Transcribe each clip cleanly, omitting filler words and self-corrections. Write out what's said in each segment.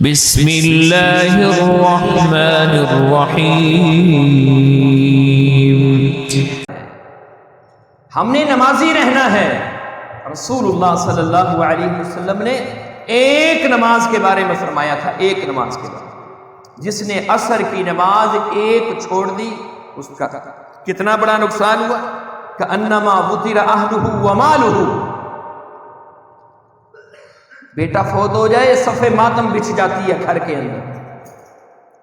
بسم اللہ الرحمن الرحیم۔ ہم نے نمازی رہنا ہے۔ رسول اللہ صلی اللہ علیہ وسلم نے ایک نماز کے بارے میں فرمایا تھا، ایک نماز کے بارے میں، جس نے عصر کی نماز ایک چھوڑ دی اس کا کتنا بڑا نقصان ہوا، کأنما وطر اہلہ ومالہ۔ بیٹا فوت ہو جائے صف ماتم بچھ جاتی ہے گھر کے اندر،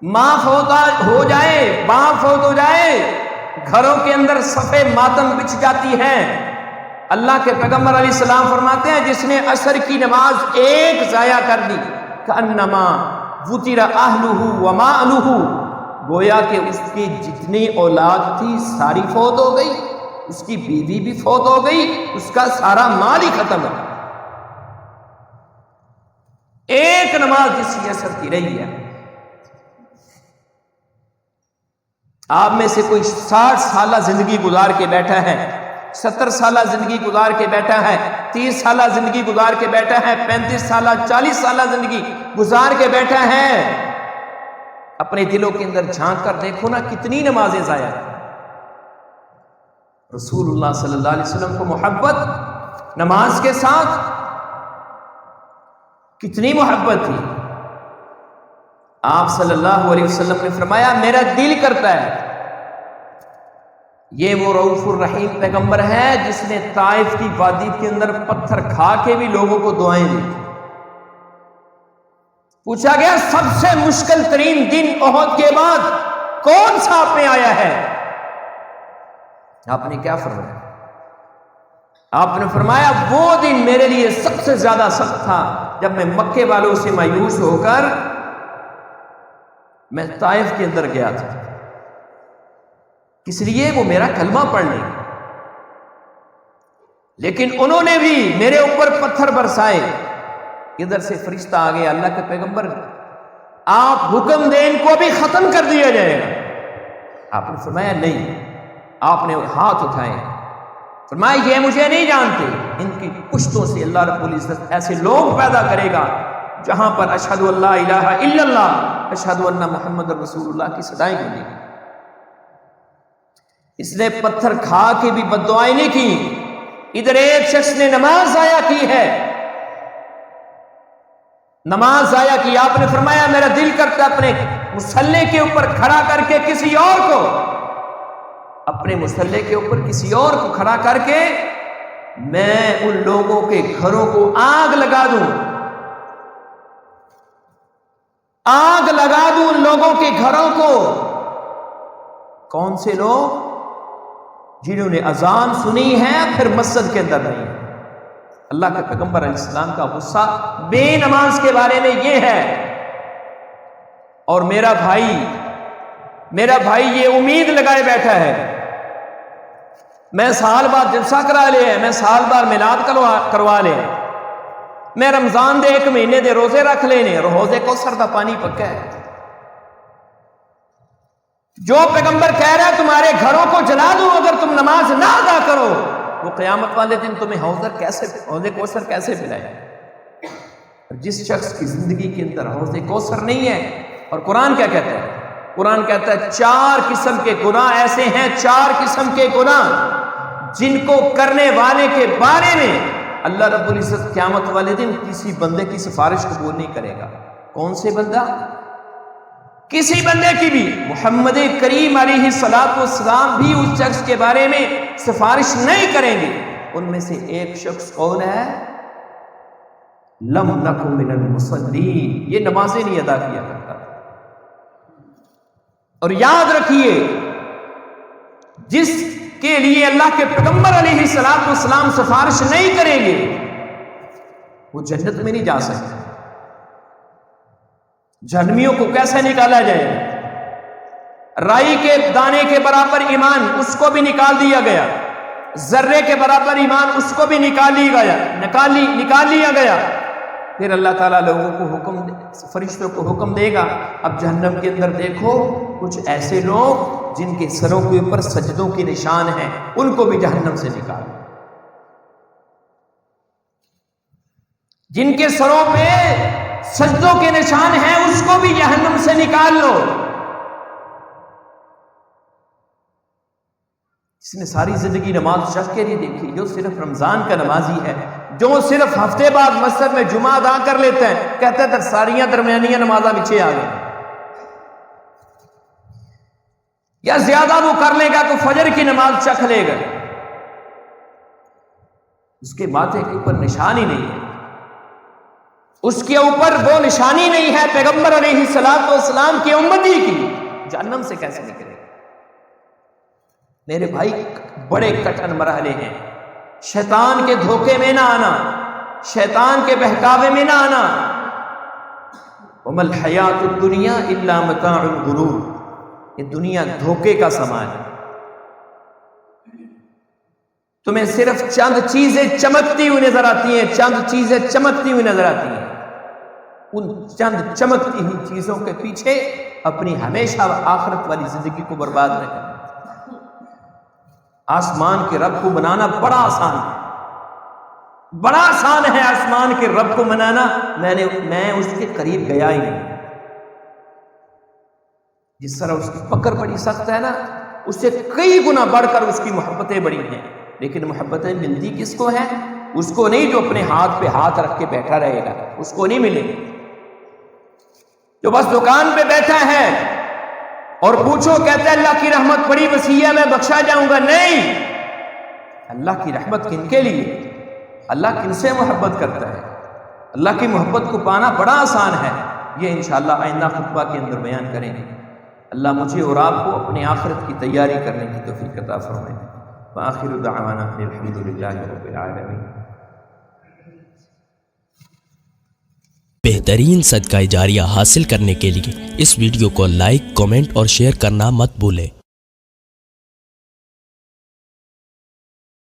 ماں فوت ہو جائے، باپ فوت ہو جائے، گھروں کے اندر صف ماتم بچھ جاتی ہے۔ اللہ کے پیغمبر علیہ السلام فرماتے ہیں جس نے عصر کی نماز ایک ضائع کر دی، کأنما وطر اہلہ ومالہ، گویا کہ اس کی جتنی اولاد تھی ساری فوت ہو گئی، اس کی بیوی بھی فوت ہو گئی، اس کا سارا مال ہی ختم ہو۔ ایک نماز جس کی اثر کی رہی ہے۔ آپ میں سے کوئی 60 سالہ زندگی گزار کے بیٹھا ہے، 70 سالہ زندگی گزار کے بیٹھا ہے، 30 سالہ زندگی گزار کے بیٹھا ہے، 35 سالہ 40 سالہ زندگی گزار کے بیٹھا ہے۔ اپنے دلوں کے اندر جھانک کر دیکھو نا کتنی نمازیں ضائع۔ رسول اللہ صلی اللہ علیہ وسلم کو محبت نماز کے ساتھ کتنی محبت تھی۔ آپ صلی اللہ علیہ وسلم نے فرمایا میرا دل کرتا ہے، یہ وہ رؤوف الرحیم پیغمبر ہے جس نے طائف کی وادی کے اندر پتھر کھا کے بھی لوگوں کو دعائیں دی۔ پوچھا گیا سب سے مشکل ترین دن احد کے بعد کون سا آپ میں آیا ہے؟ آپ نے کیا فرمایا؟ آپ نے فرمایا وہ دن میرے لیے سب سے زیادہ سخت تھا جب میں مکے والوں سے مایوس ہو کر میں طائف کے اندر گیا تھا، کس لیے؟ وہ میرا کلمہ پڑھنے، لیکن انہوں نے بھی میرے اوپر پتھر برسائے۔ ادھر سے فرشتہ آ گیا، اللہ کے پیغمبر آپ حکم دیں ان کو بھی ختم کر دیا جائے گا۔ آپ نے فرمایا نہیں۔ آپ نے ہاتھ اٹھائے، فرمایا یہ مجھے نہیں جانتے، ان کی پشتوں سے اللہ رب العزت ایسے لوگ پیدا کرے گا جہاں پر اشہد ان لا الہ الا اللہ اشہد ان محمد رسول اللہ کی صدائیں گونجیں گی۔ اس نے پتھر کھا کے بھی بد دعائیں نہیں کی۔ ادھر ایک شخص نے نماز ضائع کی ہے، نماز ضائع کی۔ آپ نے فرمایا میرا دل کرتا اپنے مصلی کے اوپر کھڑا کر کے کسی اور کو، اپنے مصلی کے اوپر کسی اور کو کھڑا کر کے میں ان لوگوں کے گھروں کو آگ لگا دوں، آگ لگا دوں ان لوگوں کے گھروں کو۔ کون سے لوگ؟ جنہوں نے اذان سنی ہے پھر مسجد کے اندر نہیں۔ اللہ کے پیغمبر علیہ السلام کا غصہ بے نماز کے بارے میں یہ ہے۔ اور میرا بھائی یہ امید لگائے بیٹھا ہے میں سال بعد جلسہ کرا لے، میں سال بعد میلاد کروا لے، میں رمضان دے 1 مہینے دے روزے رکھ لینے، اور حوض کوثر دا پانی پکا ہے۔ جو پیغمبر کہہ رہا ہے تمہارے گھروں کو جلا دوں اگر تم نماز نہ ادا کرو، وہ قیامت والے دن تمہیں حوض کوثر کیسے پلائے؟ جس شخص کی زندگی کے اندر حوض کوثر نہیں ہے۔ اور قرآن کیا کہتا ہے؟ قرآن کہتا ہے 4 قسم کے گناہ ایسے ہیں، 4 قسم کے گناہ جن کو کرنے والے کے بارے میں اللہ رب العزت قیامت والے دن کسی بندے کی سفارش قبول نہیں کرے گا۔ کون سے بندہ؟ کسی بندے کی بھی۔ محمد کریم علیہ الصلوۃ والسلام بھی اس شخص کے بارے میں سفارش نہیں کریں گے۔ ان میں سے ایک شخص کون ہے؟ لم نکن من المصلین، یہ نمازیں نہیں ادا کیا کرتا۔ اور یاد رکھیے جس کے لیے اللہ کے پیغمبر علیہ الصلوۃ والسلام سفارش نہیں کریں گے وہ جنت میں نہیں جا سکتے۔ جہنمیوں کو کیسے نکالا جائے؟ رائی کے دانے کے برابر ایمان اس کو بھی نکال دیا گیا، ذرے کے برابر ایمان اس کو بھی نکال لیا گیا۔ پھر اللہ تعالیٰ لوگوں کو فرشتوں کو حکم دے گا اب جہنم کے اندر دیکھو کچھ ایسے لوگ جن کے سروں کے اوپر سجدوں کے نشان ہیں، ان کو بھی جہنم سے نکالو۔ جن کے سروں پہ سجدوں کے نشان ہیں اس کو بھی جہنم سے نکال لو. اس نے ساری زندگی نماز شک کے نہیں دیکھی، جو صرف رمضان کا نمازی ہے، جو صرف ہفتے بعد مسجد میں جمعہ ادا کر لیتے ہیں، کہتے ہیں ساریاں درمیانیاں نمازاں پیچھے آ گئیں، یا زیادہ وہ کر لے گا تو فجر کی نماز چکھ لے گا، اس کے ماتھے کے اوپر نشان ہی نہیں ہے، اس کے اوپر وہ نشانی نہیں ہے پیغمبر علیہ الصلوۃ والسلام کی امتی کی، جہنم سے کیسے نکلے گا؟ میرے بھائی بڑے کٹھن مرحلے ہیں، شیطان کے دھوکے میں نہ آنا، شیطان کے بہکاوے میں نہ آنا. وَمَا الْحَيَاةُ الدُّنْيَا إِلَّا مَتَاعُ الْغُرُورِ، یہ دنیا دھوکے کا سامان ہے. تمہیں صرف چند چیزیں چمکتی ہوئی نظر آتی ہیں، چند چیزیں چمکتی ہوئی نظر آتی ہیں، ان چند چمکتی ہوئی چیزوں کے پیچھے اپنی ہمیشہ آخرت والی زندگی کو برباد نہ کرنا. آسمان کے رب کو منانا بڑا آسان ہے، بڑا آسان ہے آسمان کے رب کو منانا. میں اس کے قریب گیا ہی نہیں. جس طرح اس کی پکڑ بڑی سخت ہے نا، اس سے کئی گنا بڑھ کر اس کی محبتیں بڑی ہیں، لیکن محبتیں ملتی کس کو ہیں؟ اس کو نہیں جو اپنے ہاتھ پہ ہاتھ رکھ کے بیٹھا رہے گا، اس کو نہیں ملے. جو بس دکان پہ بیٹھا ہے اور پوچھو کہتا ہے اللہ کی رحمت بڑی وسیع ہے میں بخشا جاؤں گا، نہیں. اللہ کی رحمت کن کے لیے؟ اللہ کن سے محبت کرتا ہے؟ اللہ کی محبت کو پانا بڑا آسان ہے. یہ انشاءاللہ آئندہ خطبہ کے اندر بیان کریں گے. اللہ مجھے اور آپ کو اپنے آخرت کی تیاری کرنے کی توفیق عطا فرمائے. وآخر دعوانا الحمدللہ رب العالمین. بہترین صدقہ جاریہ حاصل کرنے کے لیے اس ویڈیو کو لائک، کمنٹ اور شیئر کرنا مت بھولیں.